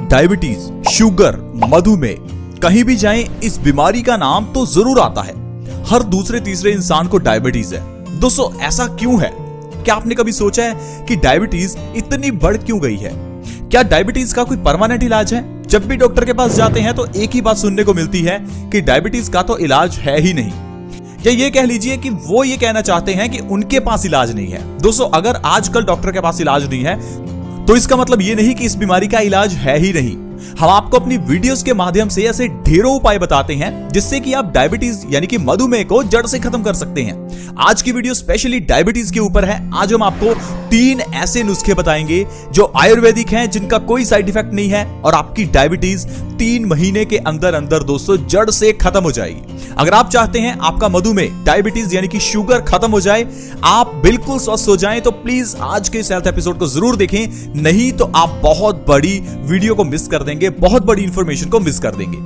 Diabetes, sugar, मधुमेह, कहीं भी जाएं इस बीमारी का नाम तो जरूर आता है। हर दूसरे तीसरे इंसान को डायबिटीज है। दोस्तों ऐसा क्यों है? क्या आपने कभी सोचा है कि डायबिटीज इतनी बढ़ क्यों गई है? क्या डायबिटीज का कोई परमानेंट इलाज है? जब भी डॉक्टर के पास जाते हैं तो एक ही बात सुनने को मिलती है कि डायबिटीज का तो इलाज है ही नहीं, या ये कह लीजिए कि वो ये कहना चाहते हैं कि उनके पास इलाज नहीं है। दोस्तों अगर आजकल डॉक्टर के पास इलाज नहीं है तो इसका मतलब ये नहीं कि इस बीमारी का इलाज है ही नहीं। हम आपको अपनी वीडियोस के माध्यम से ऐसे ढेरों उपाय बताते हैं जिससे कि आप डायबिटीज यानी कि मधुमेह को जड़ से खत्म कर सकते हैं। आज की वीडियो स्पेशली डायबिटीज के ऊपर है। आज हम आपको 3 ऐसे नुस्खे बताएंगे जो आयुर्वेदिक हैं, जिनका कोई साइड इफेक्ट नहीं है और आपकी डायबिटीज 3 महीने के अंदर अंदर दोस्तों जड़ से खत्म हो जाएगी। अगर आप चाहते हैं आपका मधुमेह, डायबिटीज यानी कि शुगर खत्म हो जाए, आप बिल्कुल स्वस्थ हो जाएं, तो प्लीज आज के इस हेल्थ एपिसोड को जरूर देखें, नहीं तो आप बहुत बड़ी वीडियो को मिस कर देंगे, बहुत बड़ी इंफॉर्मेशन को मिस कर देंगे।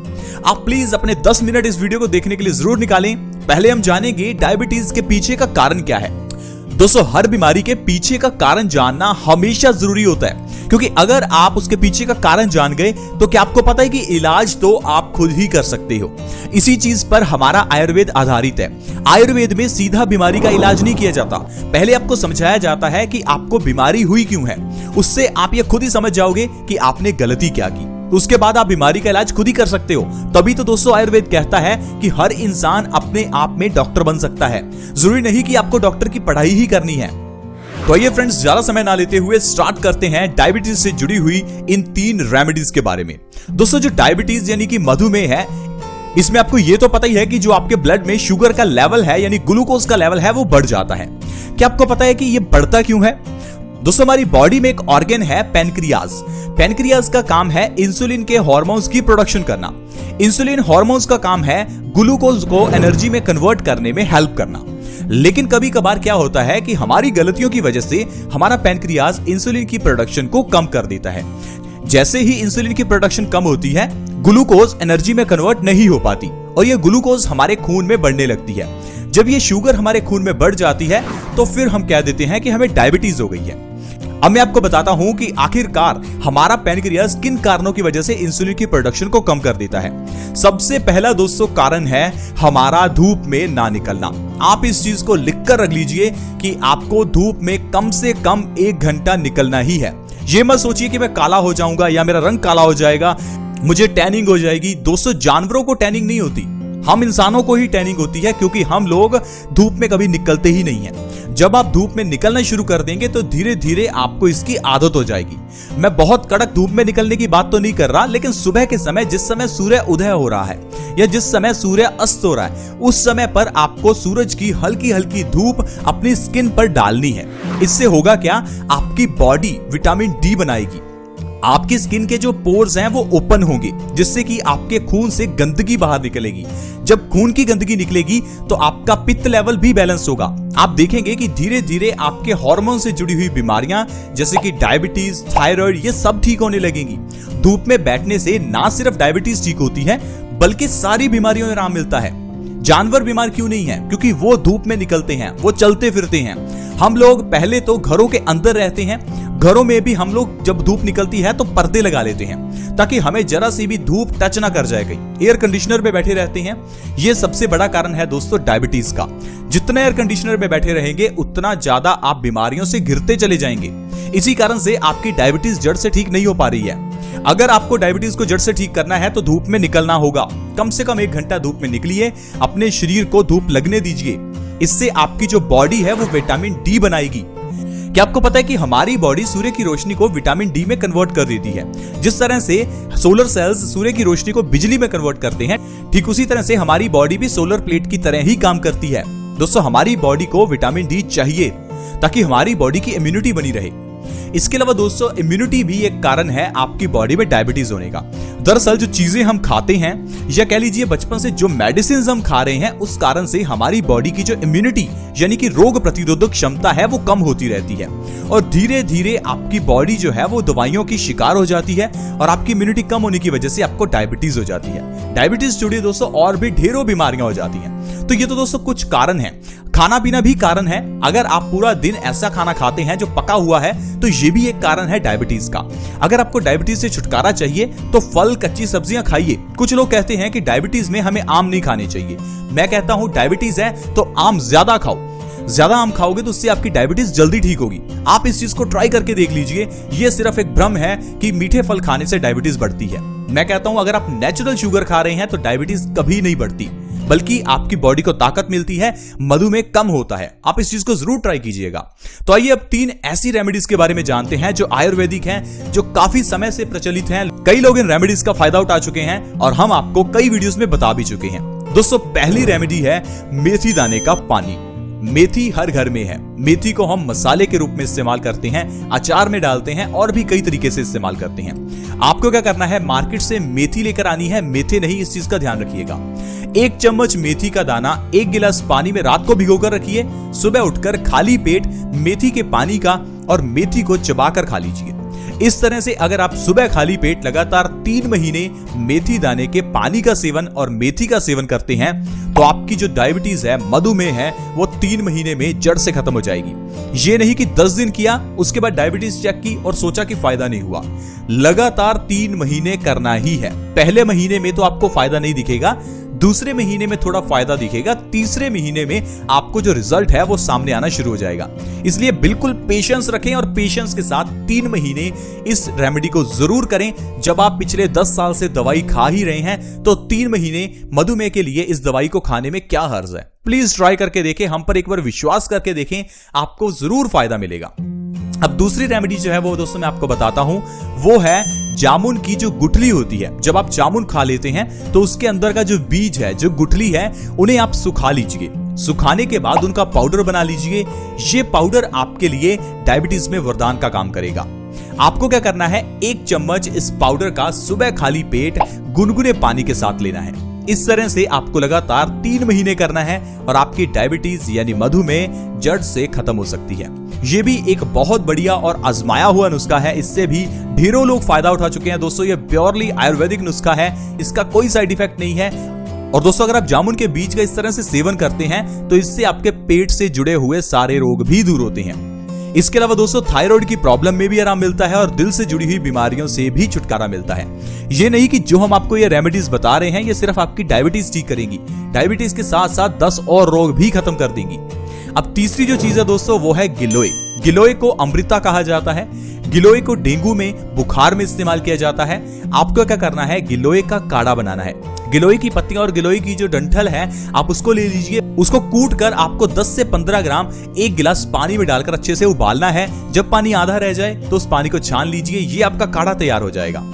आप प्लीज अपने 10 मिनट इस वीडियो को देखने के लिए जरूर निकालें। पहले हम जानेंगे डायबिटीज के पीछे का कारण क्या है। दोस्तों हर बीमारी के पीछे का कारण जानना हमेशा जरूरी होता है, क्योंकि अगर आप उसके पीछे का कारण जान गए तो क्या आपको पता है कि इलाज तो आप खुद ही कर सकते हो। इसी चीज पर हमारा आयुर्वेद आधारित है। आयुर्वेद में सीधा बीमारी का इलाज नहीं किया जाता, पहले आपको समझाया जाता है कि आपको बीमारी हुई क्यों है। उससे आप ये खुद ही समझ जाओगे कि आपने गलती क्या की, उसके बाद आप बीमारी का इलाज खुद ही कर सकते हो। तभी तो दोस्तों आयुर्वेद कहता है कि हर इंसान अपने आप में डॉक्टर बन सकता है, जरूरी नहीं कि आपको डॉक्टर की पढ़ाई ही करनी है। तो आइए फ्रेंड्स, ज्यादा समय ना लेते हुए स्टार्ट करते हैं डायबिटीज से जुड़ी हुई इन 3 रेमेडीज के बारे में। दोस्तों जो डायबिटीज यानी कि मधुमेह है, इसमें आपको ये तो पता ही है कि जो आपके ब्लड में शुगर का लेवल है यानी ग्लूकोज का लेवल है वो बढ़ जाता है। क्या आपको पता है कि ये बढ़ता क्यों है? दोस्तों हमारी बॉडी में एक ऑर्गन है पैनक्रियाज। पैनक्रियाज का काम है इंसुलिन के हार्मोन्स की प्रोडक्शन करना। इंसुलिन हार्मोन्स का काम है ग्लूकोज को एनर्जी में कन्वर्ट करने में हेल्प करना। लेकिन कभी कभार क्या होता है कि हमारी गलतियों की वजह से हमारा पैनक्रियाज इंसुलिन की प्रोडक्शन को कम कर देता है। जैसे ही इंसुलिन की प्रोडक्शन कम होती है, ग्लूकोज एनर्जी में कन्वर्ट नहीं हो पाती और ये ग्लूकोज हमारे खून में बढ़ने लगती है। जब ये शुगर हमारे खून में बढ़ जाती है तो फिर हम कह देते हैं कि हमें डायबिटीज हो गई है। अब मैं आपको बताता हूं कि आखिरकार हमारा पैनक्रियाज किन कारणों की वजह से इंसुलिन की प्रोडक्शन को कम कर देता है। सबसे पहला दोस्तों कारण है हमारा धूप में ना निकलना। आप इस चीज को लिखकर रख लीजिए कि आपको धूप में कम से कम 1 घंटा निकलना ही है। ये मत सोचिए कि मैं काला हो जाऊंगा या मेरा रंग काला हो जाएगा, मुझे टैनिंग हो जाएगी। दोस्तों जानवरों को टैनिंग नहीं होती, हम इंसानों को ही टैनिंग होती है, क्योंकि हम लोग धूप में कभी निकलते ही नहीं हैं। जब आप धूप में निकलना शुरू कर देंगे तो धीरे धीरे आपको इसकी आदत हो जाएगी। मैं बहुत कड़क धूप में निकलने की बात तो नहीं कर रहा, लेकिन सुबह के समय जिस समय सूर्य उदय हो रहा है या जिस समय सूर्य अस्त हो रहा है, उस समय पर आपको सूरज की हल्की हल्की धूप अपनी स्किन पर डालनी है। इससे होगा क्या, आपकी बॉडी विटामिन डी बनाएगी, आपकी स्किन के जो पोर्स हैं वो ओपन होंगे, जिससे कि आपके खून से गंदगी बाहर निकलेगी। जब खून की गंदगी निकलेगी तो आपका पित्त लेवल भी बैलेंस होगा। आप देखेंगे कि धीरे धीरे आपके हार्मोन से जुड़ी हुई बीमारियां जैसे कि डायबिटीज, थायराइड, ये सब ठीक होने लगेंगी। धूप में बैठने से ना सिर्फ डायबिटीज ठीक होती है बल्कि सारी बीमारियों में आराम मिलता है। जानवर बीमार क्यों नहीं है? क्योंकि वो धूप में निकलते हैं, वो चलते फिरते हैं। हम लोग पहले तो घरों के अंदर रहते हैं, घरों में भी हम लोग जब धूप निकलती है तो पर्दे लगा लेते हैं ताकि हमें जरा सी भी धूप टच ना कर जाए कहीं। एयर कंडीशनर पे बैठे रहते हैं, ये सबसे बड़ा कारण है दोस्तों डायबिटीज का। जितना एयर कंडीशनर पे बैठे रहेंगे उतना ज्यादा आप बीमारियों से घिरते चले जाएंगे। इसी कारण से आपकी डायबिटीज जड़ से ठीक नहीं हो पा रही है। अगर आपको डायबिटीज को जड़ से ठीक करना है तो धूप में निकलना होगा। कम से कम 1 घंटा धूप में निकलिए, अपने शरीर को धूप लगने दीजिए। इससे आपकी जो बॉडी है वो विटामिन डी बनाएगी। क्या आपको पता है कि हमारी बॉडी सूर्य की रोशनी को विटामिन डी में कन्वर्ट कर देती है? जिस तरह से सोलर सेल्स सूर्य की रोशनी को बिजली में कन्वर्ट करते हैं, ठीक उसी तरह से हमारी बॉडी भी सोलर प्लेट की तरह ही काम करती है। दोस्तों हमारी बॉडी को विटामिन डी चाहिए ताकि हमारी बॉडी की इम्यूनिटी बनी रहे। इसके अलावा दोस्तों इम्यूनिटी भी एक कारण है आपकी बॉडी में डायबिटीज होने का। दरअसल जो चीजें हम खाते हैं या कह लीजिए बचपन से जो मेडिसिन हम खा रहे हैं, उस कारण से हमारी बॉडी की जो इम्यूनिटी यानी कि रोग प्रतिरोधक क्षमता है वो कम होती रहती है और धीरे धीरे आपकी बॉडी जो है वो दवाइयों की शिकार हो जाती है और आपकी इम्यूनिटी कम होने की वजह से आपको डायबिटीज हो जाती है। डायबिटीज जुड़ी दोस्तों और भी ढेरों बीमारियां हो जाती हैं। तो ये तो दोस्तों कुछ कारण है। खाना पीना भी कारण है। अगर आप पूरा दिन ऐसा खाना खाते हैं जो पका हुआ है तो ये भी एक कारण है डायबिटीज का। अगर आपको डायबिटीज से छुटकारा चाहिए तो फल, कच्ची सब्जियां खाइए। कुछ लोग कहते हैं कि डायबिटीज में हमें आम नहीं खाने चाहिए। मैं कहता हूं डायबिटीज है तो आम ज्यादा खाओ। ज्यादा आम खाओगे तो उससे आपकी डायबिटीज जल्दी ठीक होगी। आप इस चीज को ट्राई करके देख लीजिए। ये सिर्फ एक भ्रम है कि मीठे फल खाने से डायबिटीज बढ़ती है। मैं कहता हूं अगर आप नेचुरल शुगर खा रहे हैं तो डायबिटीज कभी नहीं बढ़ती, बल्कि आपकी बॉडी को ताकत मिलती है, मधुमेह कम होता है। आप इस चीज को जरूर ट्राई कीजिएगा। तो आइए अब 3 ऐसी रेमेडीज के बारे में जानते हैं जो आयुर्वेदिक हैं, जो काफी समय से प्रचलित हैं। कई लोग इन रेमेडीज का फायदा उठा चुके हैं और हम आपको कई वीडियोस में बता भी चुके हैं। दोस्तों, पहली रेमेडी है मेथी दाने का पानी। मेथी हर घर में है। मेथी को हम मसाले के रूप में इस्तेमाल करते हैं, अचार में डालते हैं और भी कई तरीके से इस्तेमाल करते हैं। आपको क्या करना है, मार्केट से मेथी लेकर आनी है, मेथे नहीं, इस चीज का ध्यान रखिएगा। 1 चम्मच मेथी का दाना 1 गिलास पानी में रात को भिगोकर रखिए। सुबह उठकर खाली पेट मेथी के पानी का और मेथी को चबाकर खा लीजिए। इस तरह से अगर आप सुबह खाली पेट लगातार 3 महीने मेथी दाने के पानी का सेवन और मेथी का सेवन करते हैं तो आपकी जो डायबिटीज है, मधुमेह है, वो 3 महीने में जड़ से खत्म हो जाएगी। ये नहीं कि 10 दिन किया, उसके बाद डायबिटीज चेक की और सोचा कि फायदा नहीं हुआ। लगातार 3 महीने करना ही है। पहले महीने में तो आपको फायदा नहीं दिखेगा, दूसरे महीने में थोड़ा फायदा दिखेगा, तीसरे महीने में आपको जो रिजल्ट है वो सामने आना शुरू हो जाएगा। इसलिए बिल्कुल पेशेंस रखें और पेशेंस के साथ 3 महीने इस रेमेडी को जरूर करें। जब आप पिछले 10 साल से दवाई खा ही रहे हैं तो 3 महीने मधुमेह के लिए इस दवाई को खाने में क्या हर्ज है। प्लीज ट्राई करके देखें, हम पर एक बार विश्वास करके देखें, आपको जरूर फायदा मिलेगा। अब दूसरी रेमेडी जो है वो दोस्तों मैं आपको बताता हूं, वो है जामुन की जो गुठली होती है। जब आप जामुन खा लेते हैं तो उसके अंदर का जो बीज है, जो गुठली है, उन्हें आप सुखा लीजिए। सुखाने के बाद उनका पाउडर बना लीजिए। ये पाउडर आपके लिए डायबिटीज में वरदान का काम करेगा। आपको क्या करना है, 1 चम्मच इस पाउडर का सुबह खाली पेट गुनगुने पानी के साथ लेना है। इस तरह से आपको लगातार 3 महीने करना है और आपकी डायबिटीज यानी मधुमेह जड़ से खत्म हो सकती है। ये भी एक बहुत बढ़िया और आजमाया हुआ नुस्खा है। इससे भी ढेरों लोग फायदा उठा चुके हैं। दोस्तों, ये प्योरली आयुर्वेदिक नुस्खा है, इसका कोई साइड इफेक्ट नहीं है। और दोस्तों, अगर आप जामुन के बीज का इस तरह से सेवन करते हैं तो इससे आपके पेट से जुड़े हुए सारे रोग भी दूर होते हैं। इसके अलावा दोस्तों, थायराइड की प्रॉब्लम में भी आराम मिलता है और दिल से जुड़ी हुई बीमारियों से भी छुटकारा मिलता है। ये नहीं कि जो हम आपको ये रेमेडीज बता रहे हैं ये सिर्फ आपकी डायबिटीज ठीक करेंगी, डायबिटीज के साथ साथ 10 और रोग भी खत्म कर देंगी। अब तीसरी जो चीज है दोस्तों वो है गिलोय। गिलोय को अमृता कहा जाता है। गिलोय को डेंगू में, बुखार में इस्तेमाल किया जाता है। आपको क्या करना है, गिलोय का काढ़ा बनाना है। गिलोय की पत्तियां और गिलोय की जो डंठल है आप उसको ले लीजिए। उसको कूट कर आपको 10 से 15 ग्राम 1 गिलास पानी में डालकर अच्छे से उबालना है। जब पानी आधा रह जाए तो उस पानी को छान लीजिए। ये आपका काढ़ा तैयार हो जाएगा।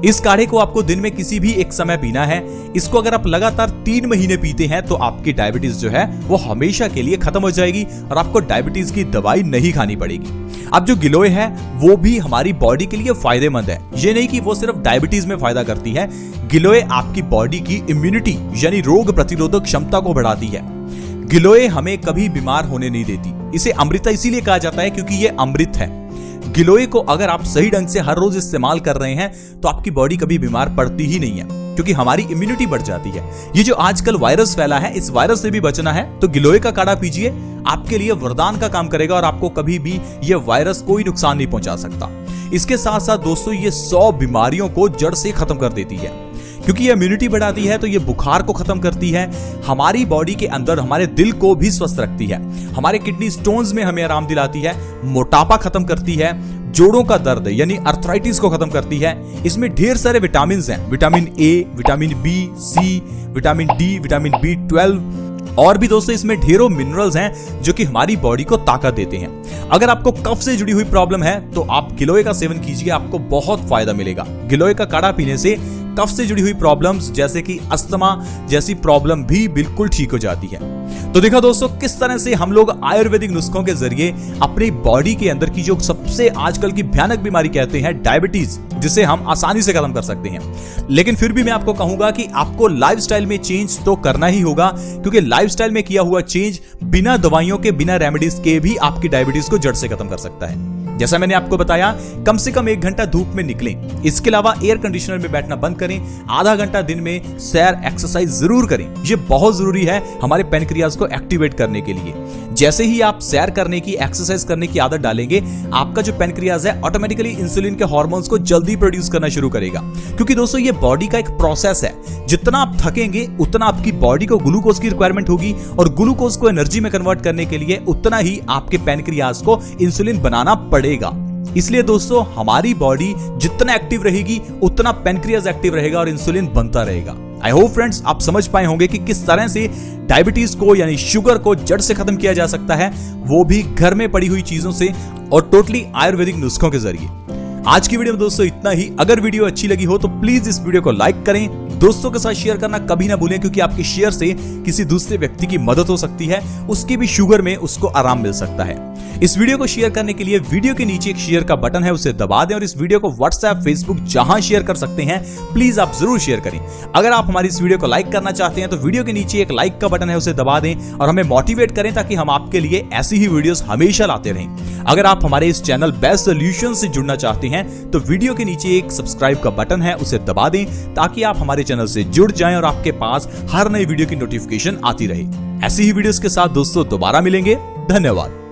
इस काढ़े को आपको दिन में किसी भी एक समय पीना है। इसको अगर आप लगातार 3 महीने पीते हैं तो आपकी डायबिटीज जो है वो हमेशा के लिए खत्म हो जाएगी और आपको डायबिटीज की दवाई नहीं खानी पड़ेगी। अब जो गिलोय है वो भी हमारी बॉडी के लिए फायदेमंद है। ये नहीं कि वो सिर्फ डायबिटीज में फायदा करती है। गिलोय आपकी बॉडी की इम्यूनिटी यानी रोग प्रतिरोधक क्षमता को बढ़ाती है। गिलोय हमें कभी बीमार होने नहीं देती। इसे अमृता इसीलिए कहा जाता है क्योंकि ये अमृत है। गिलोय को अगर आप सही ढंग से हर रोज इस्तेमाल कर रहे हैं तो आपकी बॉडी कभी बीमार पड़ती ही नहीं है, क्योंकि हमारी इम्यूनिटी बढ़ जाती है। ये जो आजकल वायरस फैला है, इस वायरस से भी बचना है तो गिलोय का काढ़ा पीजिए। आपके लिए वरदान का काम करेगा और आपको कभी भी ये वायरस कोई नुकसान नहीं पहुंचा सकता। इसके साथ साथ दोस्तों ये 100 बीमारियों को जड़ से खत्म कर देती है। क्योंकि ये इम्यूनिटी बढ़ाती है तो ये बुखार को खत्म करती है। हमारी बॉडी के अंदर हमारे दिल को भी स्वस्थ रखती है। हमारे किडनी स्टोन्स में हमें आराम दिलाती है। मोटापा खत्म करती है। जोड़ों का दर्द यानी अर्थराइटिस को खत्म करती है। इसमें ढेर सारे विटामिन हैं, vitamin A, vitamin B, C, vitamin D, vitamin B12 और भी दोस्तों इसमें ढेरों मिनरल्स हैं जो कि हमारी बॉडी को ताकत देते हैं। अगर आपको कफ से जुड़ी हुई प्रॉब्लम है तो आप गिलोय का सेवन कीजिए, आपको बहुत फायदा मिलेगा। गिलोय का काढ़ा पीने से कफ से जुड़ी हुई प्रॉब्लम्स जैसे कि अस्थमा जैसी प्रॉब्लम भी बिल्कुल ठीक हो जाती है। तो देखा दोस्तों किस तरह से हम लोग आयुर्वेदिक नुस्खों के जरिए अपनी बॉडी के अंदर की जो सबसे आजकल की भयानक बीमारी कहते हैं डायबिटीज, जिसे हम आसानी से खत्म कर सकते हैं। लेकिन फिर भी मैं आपको कहूंगा कि आपको लाइफस्टाइल में चेंज तो करना ही होगा, क्योंकि लाइफस्टाइल में किया हुआ चेंज बिना दवाइयों के, बिना रेमेडीज के भी आपकी डायबिटीज को जड़ से खत्म कर सकता है। जैसा मैंने आपको बताया, कम से कम 1 घंटा धूप में निकलें। इसके अलावा एयर कंडीशनर में बैठना बंद करें। आधा घंटा दिन में सैर एक्सरसाइज जरूर करें। ये बहुत जरूरी है हमारे पैनक्रियाज को एक्टिवेट करने के लिए। जैसे ही आप सैर करने की, एक्सरसाइज करने की आदत डालेंगे, आपका जो पैनक्रियाज है ऑटोमेटिकली इंसुलिन के हार्मोन्स को जल्दी प्रोड्यूस करना शुरू करेगा। क्योंकि दोस्तों ये बॉडी का एक प्रोसेस है। जितना आप थकेंगे उतना आपकी बॉडी को ग्लूकोज की रिक्वायरमेंट होगी और ग्लूकोज को एनर्जी में कन्वर्ट करने के लिए उतना ही आपके पैनक्रियाज को इंसुलिन बनाना पड़ेगा। इसलिए दोस्तों हमारी बॉडी जितना एक्टिव रहेगी उतना पैनक्रियाज एक्टिव रहेगा और इंसुलिन बनता रहेगा। आई होप फ्रेंड्स आप समझ पाए होंगे कि किस तरह से डायबिटीज को यानी शुगर को जड़ से खत्म किया जा सकता है, वो भी घर में पड़ी हुई चीजों से और टोटली आयुर्वेदिक नुस्खों के जरिए। आज की वीडियो में दोस्तों इतना ही। अगर वीडियो अच्छी लगी हो तो प्लीज इस वीडियो को लाइक करें, दोस्तों के साथ शेयर करना कभी ना भूलें, क्योंकि आपके शेयर से किसी दूसरे व्यक्ति की मदद हो सकती है, उसकी भी शुगर में उसको आराम मिल सकता है। इस वीडियो को शेयर करने के लिए वीडियो के नीचे एक शेयर का बटन है, उसे दबा दें और इस वीडियो को व्हाट्सएप, फेसबुक जहां शेयर कर सकते हैं प्लीज आप जरूर शेयर करें। अगर आप हमारी इस वीडियो को लाइक करना चाहते हैं तो वीडियो के नीचे एक लाइक का बटन है, उसे दबा दें और हमें मोटिवेट करें ताकि हम आपके लिए ऐसी ही वीडियोस हमेशा लाते रहें। अगर आप हमारे इस चैनल बेस्ट सॉल्यूशन से जुड़ना चाहते हैं तो वीडियो के नीचे एक सब्सक्राइब का बटन है, उसे दबा दें ताकि आप हमारे चैनल से जुड़ जाएं और आपके पास हर नई वीडियो की नोटिफिकेशन आती रहे। ऐसी ही वीडियोस के साथ दोस्तों दोबारा मिलेंगे। धन्यवाद।